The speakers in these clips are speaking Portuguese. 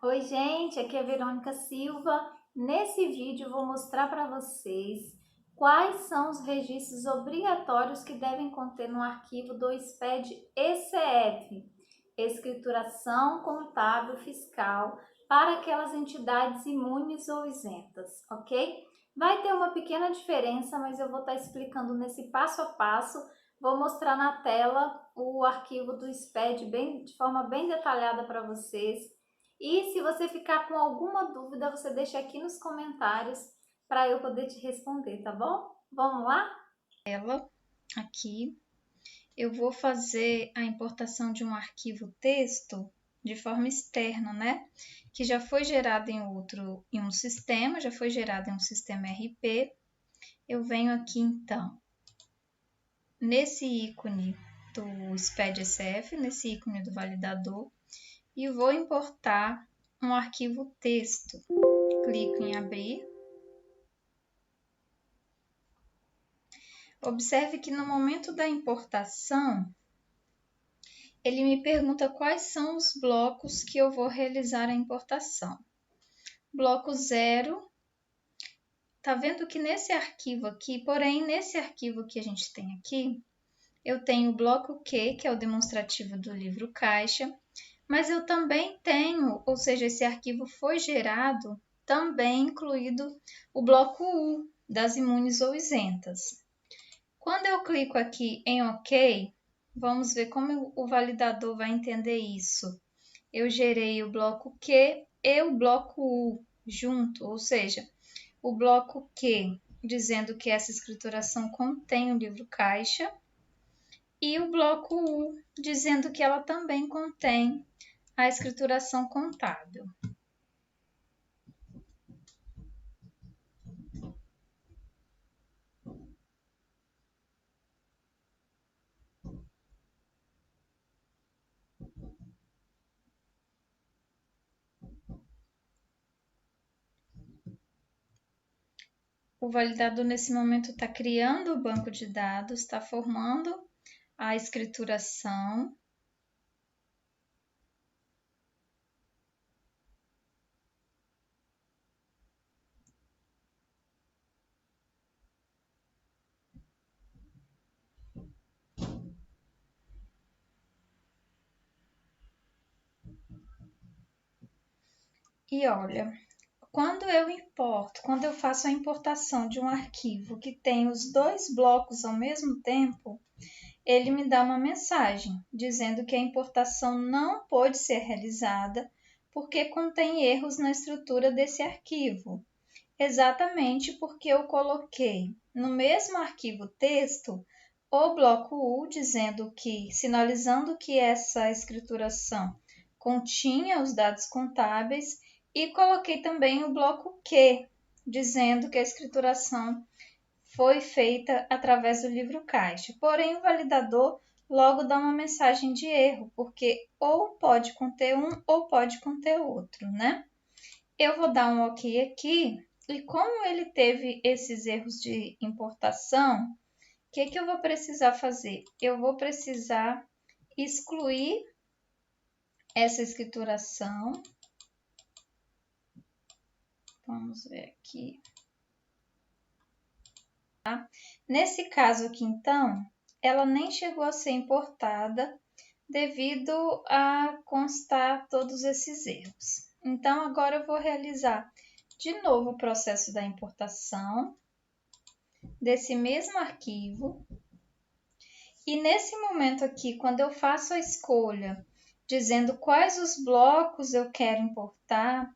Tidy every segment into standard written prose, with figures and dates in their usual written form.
Oi, gente, aqui é a Verônica Silva. Nesse vídeo, eu vou mostrar para vocês quais são os registros obrigatórios que devem conter no arquivo do SPED ECF, Escrituração Contábil Fiscal, para aquelas entidades imunes ou isentas, ok? Vai ter uma pequena diferença, mas eu vou estar explicando nesse passo a passo. Vou mostrar na tela o arquivo do SPED de forma bem detalhada para vocês. E se você ficar com alguma dúvida, você deixa aqui nos comentários para eu poder te responder, tá bom? Vamos lá? Aqui eu vou fazer a importação de um arquivo texto de forma externa, né? Que já foi gerado em um sistema, já foi gerado em um sistema RP. Eu venho aqui então nesse ícone do SPED-ECF, nesse ícone do validador, e vou importar um arquivo texto. Clico em abrir. Observe que no momento da importação, ele me pergunta quais são os blocos que eu vou realizar a importação. Bloco 0, tá vendo que nesse arquivo aqui, porém nesse arquivo que a gente tem aqui, eu tenho o bloco Q, que é o demonstrativo do livro caixa, mas eu também tenho, ou seja, esse arquivo foi gerado, também incluído o bloco U, das imunes ou isentas. Quando eu clico aqui em OK, vamos ver como o validador vai entender isso. Eu gerei o bloco Q e o bloco U junto, ou seja, o bloco Q dizendo que essa escrituração contém o livro caixa e o bloco U dizendo que ela também contém a escrituração contábil. O validador nesse momento está criando o banco de dados, está formando a escrituração. E olha, quando eu faço a importação de um arquivo que tem os dois blocos ao mesmo tempo, ele me dá uma mensagem dizendo que a importação não pode ser realizada porque contém erros na estrutura desse arquivo. Exatamente porque eu coloquei no mesmo arquivo texto o bloco U dizendo que, sinalizando que essa escrituração continha os dados contábeis e coloquei também o bloco Q, dizendo que a escrituração foi feita através do livro caixa. Porém, o validador logo dá uma mensagem de erro, porque ou pode conter um ou pode conter outro, né? Eu vou dar um OK aqui, e como ele teve esses erros de importação, o que eu vou precisar fazer? Eu vou precisar excluir essa escrituração. Vamos ver aqui. Tá? Nesse caso aqui, então, ela nem chegou a ser importada devido a constar todos esses erros. Então, agora eu vou realizar de novo o processo da importação desse mesmo arquivo. E nesse momento aqui, quando eu faço a escolha dizendo quais os blocos eu quero importar,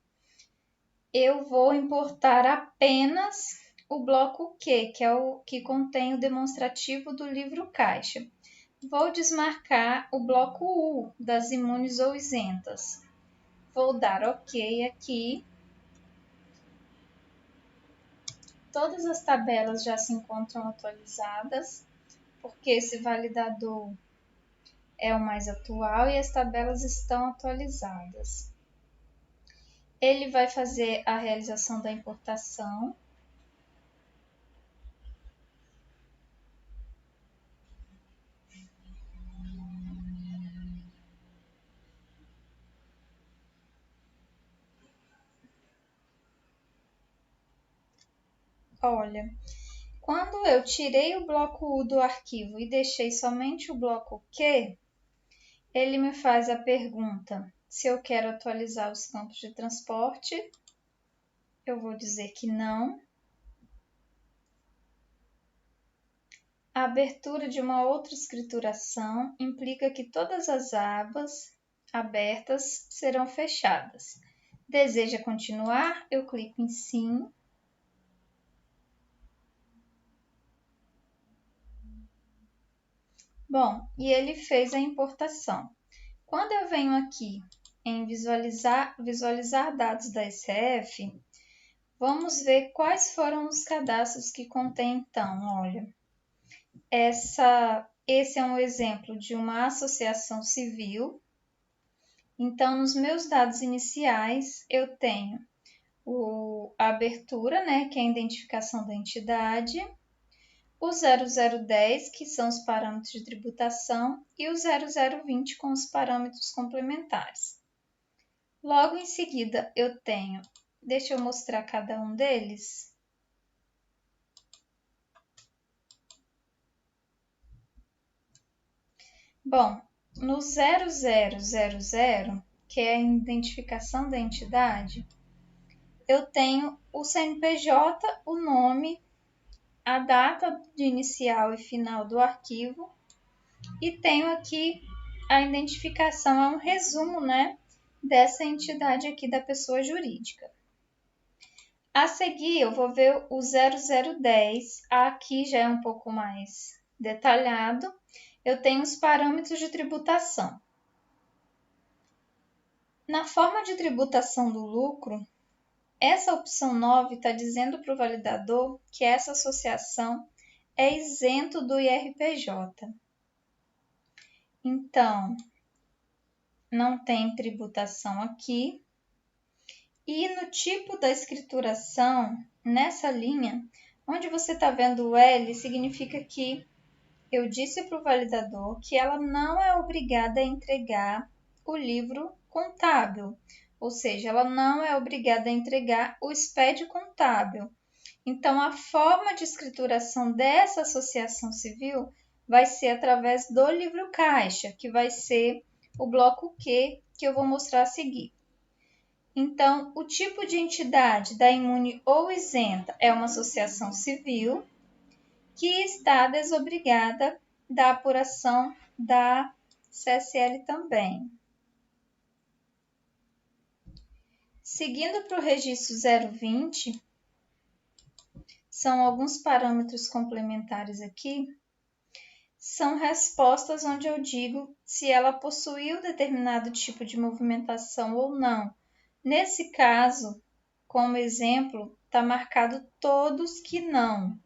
eu vou importar apenas o bloco Q, que é o que contém o demonstrativo do livro caixa. Vou desmarcar o bloco U, das imunes ou isentas. Vou dar OK aqui. Todas as tabelas já se encontram atualizadas, porque esse validador é o mais atual e as tabelas estão atualizadas. Ele vai fazer a realização da importação. Olha, quando eu tirei o bloco U do arquivo e deixei somente o bloco Q, ele me faz a pergunta se eu quero atualizar os campos de transporte. Eu vou dizer que não. A abertura de uma outra escrituração implica que todas as abas abertas serão fechadas. Deseja continuar? Eu clico em sim. Bom, e ele fez a importação. Quando eu venho aqui em visualizar dados da SF, vamos ver quais foram os cadastros que contém então. Olha, esse é um exemplo de uma associação civil. Então, nos meus dados iniciais, eu tenho a abertura, né, que é a identificação da entidade, o 0010, que são os parâmetros de tributação, e o 0020 com os parâmetros complementares. Logo em seguida, eu tenho, deixa eu mostrar cada um deles. Bom, no 0000, que é a identificação da entidade, eu tenho o CNPJ, o nome, a data de inicial e final do arquivo e tenho aqui a identificação, é um resumo, né, dessa entidade aqui da pessoa jurídica. A seguir, eu vou ver o 0010, aqui já é um pouco mais detalhado. Eu tenho os parâmetros de tributação. Na forma de tributação do lucro, essa opção 9 está dizendo para o validador que essa associação é isento do IRPJ. Então, não tem tributação aqui. E no tipo da escrituração, nessa linha, onde você está vendo o L, significa que eu disse para o validador que ela não é obrigada a entregar o livro contábil, ou seja, ela não é obrigada a entregar o SPED contábil. Então, a forma de escrituração dessa associação civil vai ser através do livro caixa, que vai ser o bloco Q, que eu vou mostrar a seguir. Então, o tipo de entidade da imune ou isenta é uma associação civil que está desobrigada da apuração da CSL também. Seguindo para o registro 020, são alguns parâmetros complementares aqui, são respostas onde eu digo se ela possuiu determinado tipo de movimentação ou não. Nesse caso, como exemplo, está marcado todos que não.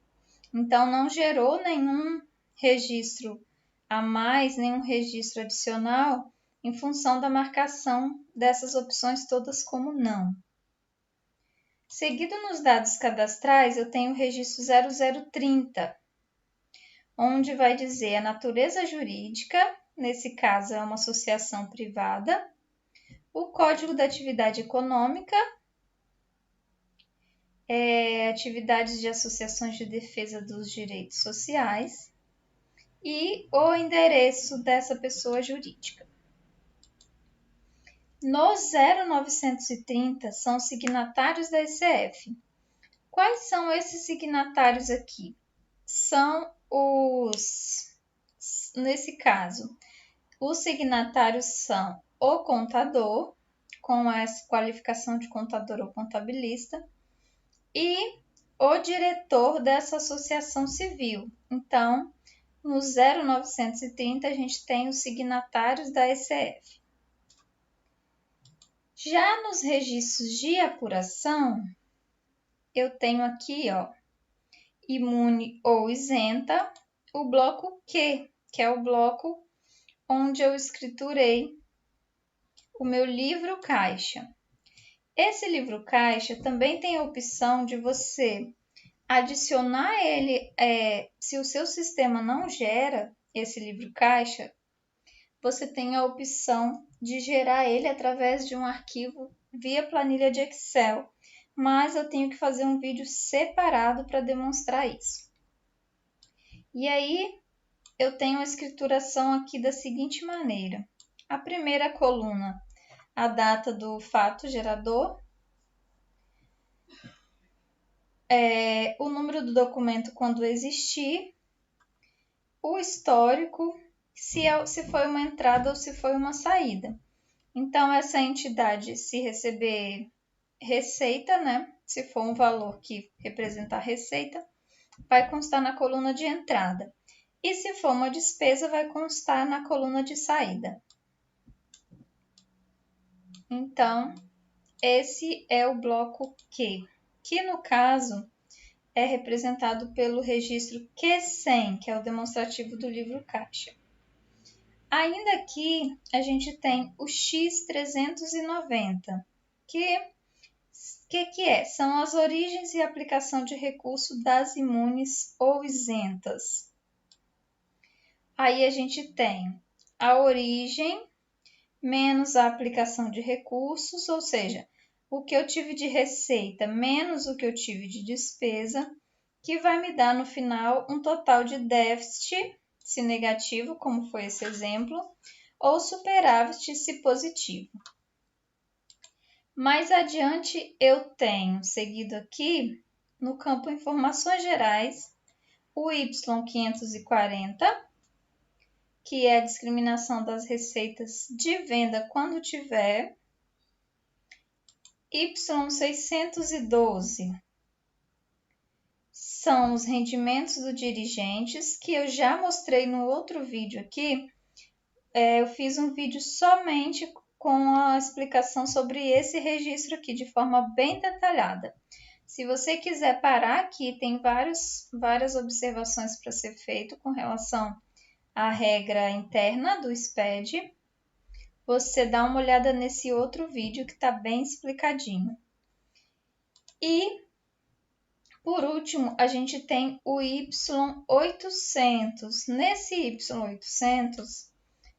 Então, não gerou nenhum registro a mais, nenhum registro adicional, em função da marcação dessas opções todas como não. Seguido nos dados cadastrais, eu tenho o registro 0030, onde vai dizer a natureza jurídica, nesse caso é uma associação privada, o código da atividade econômica, atividades de associações de defesa dos direitos sociais e o endereço dessa pessoa jurídica. No 0930 são signatários da ECF. Quais são esses signatários aqui? São nesse caso, os signatários são o contador, com essa qualificação de contador ou contabilista, e o diretor dessa associação civil. Então, no 0930, a gente tem os signatários da ECF. Já nos registros de apuração, eu tenho aqui, ó, imune ou isenta, o bloco Q, que é o bloco onde eu escriturei o meu livro caixa. Esse livro caixa também tem a opção de você adicionar ele, se o seu sistema não gera esse livro caixa, você tem a opção de gerar ele através de um arquivo via planilha de Excel. mas eu tenho que fazer um vídeo separado para demonstrar isso. E aí, eu tenho a escrituração aqui da seguinte maneira. A primeira coluna, a data do fato gerador, o número do documento quando existir, o histórico, se foi uma entrada ou se foi uma saída. Então, essa entidade, se receber receita, né? Se for um valor que representar receita, vai constar na coluna de entrada. E se for uma despesa, vai constar na coluna de saída. Então, esse é o bloco Q, que no caso é representado pelo registro Q100, que é o demonstrativo do livro caixa. Ainda aqui, a gente tem o X390, que é? São as origens e aplicação de recurso das imunes ou isentas. Aí a gente tem a origem menos a aplicação de recursos, ou seja, o que eu tive de receita menos o que eu tive de despesa, que vai me dar no final um total de déficit, se negativo, como foi esse exemplo, ou superávit, se positivo. Mais adiante, eu tenho seguido aqui, no campo Informações Gerais, o Y540, que é a discriminação das receitas de venda quando tiver, Y612 são os rendimentos dos dirigentes, que eu já mostrei no outro vídeo aqui. Eu fiz um vídeo somente com a explicação sobre esse registro aqui, de forma bem detalhada. Se você quiser parar aqui, tem várias observações para ser feito com relação à regra interna do SPED. Você dá uma olhada nesse outro vídeo que está bem explicadinho. E, por último, a gente tem o Y800. Nesse Y800,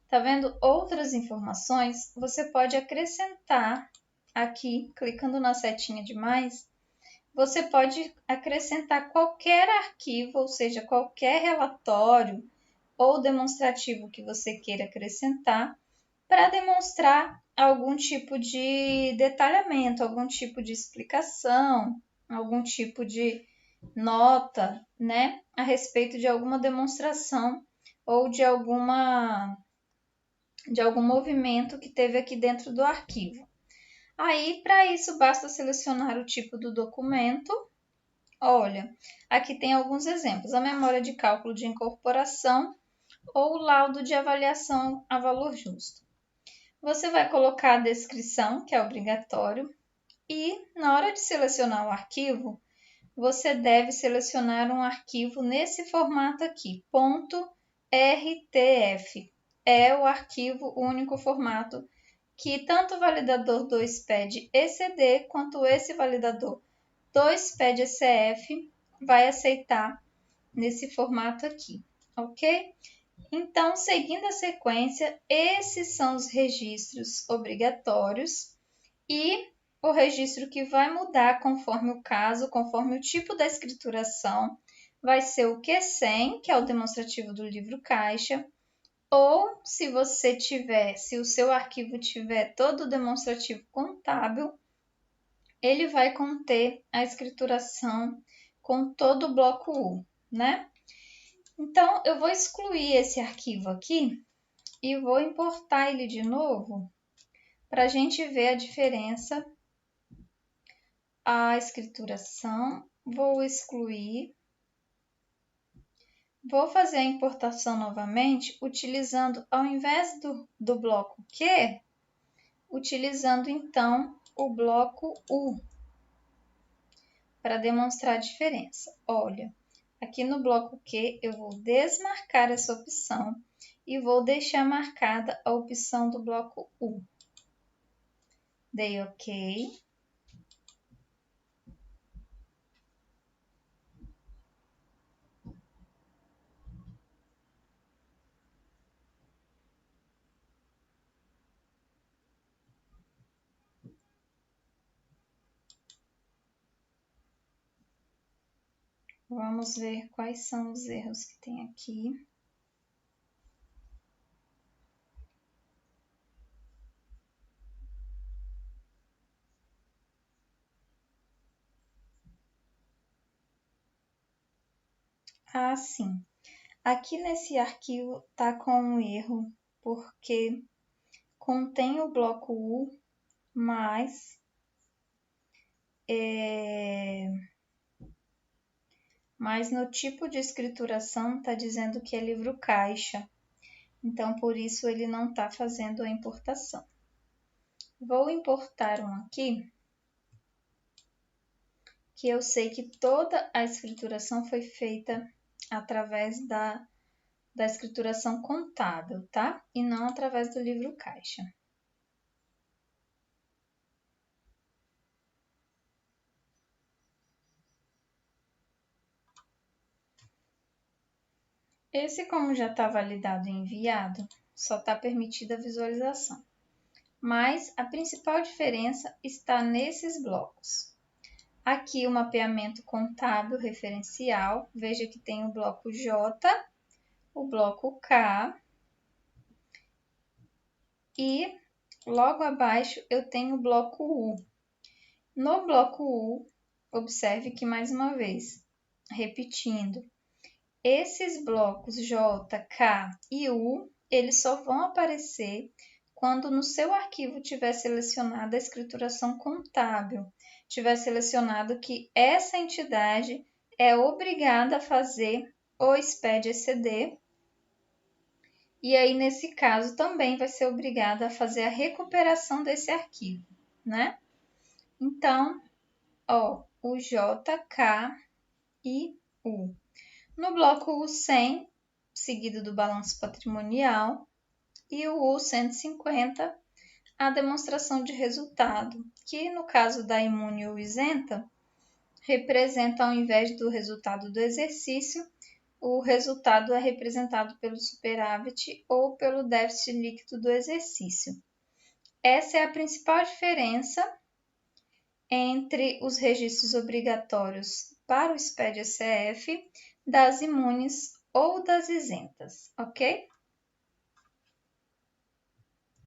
tá vendo outras informações? Você pode acrescentar aqui, clicando na setinha de mais, você pode acrescentar qualquer arquivo, ou seja, qualquer relatório ou demonstrativo que você queira acrescentar para demonstrar algum tipo de detalhamento, algum tipo de explicação, algum tipo de nota, né, a respeito de alguma demonstração ou de algum movimento que teve aqui dentro do arquivo. Aí, para isso, basta selecionar o tipo do documento. Olha, aqui tem alguns exemplos: a memória de cálculo de incorporação ou o laudo de avaliação a valor justo. Você vai colocar a descrição, que é obrigatório, e na hora de selecionar o arquivo, você deve selecionar um arquivo nesse formato aqui, .rtf. É o arquivo único formato que tanto o validador do SPED ECD quanto esse validador do SPED ECF vai aceitar nesse formato aqui, ok? Então, seguindo a sequência, esses são os registros obrigatórios e o registro que vai mudar conforme o caso, conforme o tipo da escrituração, vai ser o Q100, que é o demonstrativo do livro caixa, ou se o seu arquivo tiver todo o demonstrativo contábil, ele vai conter a escrituração com todo o bloco U, né? Então, eu vou excluir esse arquivo aqui e vou importar ele de novo para a gente ver a diferença. A escrituração, vou excluir. Vou fazer a importação novamente, utilizando, ao invés do bloco Q, utilizando então o bloco U, para demonstrar a diferença. Olha, aqui no bloco Q eu vou desmarcar essa opção e vou deixar marcada a opção do bloco U. Dei OK. Vamos ver quais são os erros que tem aqui. Ah, sim. Aqui nesse arquivo tá com um erro, porque contém o bloco U, mas no tipo de escrituração está dizendo que é livro caixa. Então, por isso, ele não está fazendo a importação. Vou importar um aqui, que eu sei que toda a escrituração foi feita através da escrituração contábil, tá? E não através do livro caixa. Esse, como já está validado e enviado, só está permitida a visualização. Mas a principal diferença está nesses blocos. Aqui o mapeamento contábil referencial, veja que tem o bloco J, o bloco K e logo abaixo eu tenho o bloco U. No bloco U, observe que mais uma vez, repetindo, esses blocos J, K e U, eles só vão aparecer quando no seu arquivo tiver selecionado a escrituração contábil, tiver selecionado que essa entidade é obrigada a fazer o SPED-ECD, e aí nesse caso também vai ser obrigada a fazer a recuperação desse arquivo, né? Então, ó, o J, K e U. No bloco U100, seguido do balanço patrimonial, e o U150, a demonstração de resultado, que no caso da imune ou isenta, representa, ao invés do resultado do exercício, o resultado é representado pelo superávit ou pelo déficit líquido do exercício. Essa é a principal diferença entre os registros obrigatórios para o SPED-ECF das imunes ou das isentas, ok?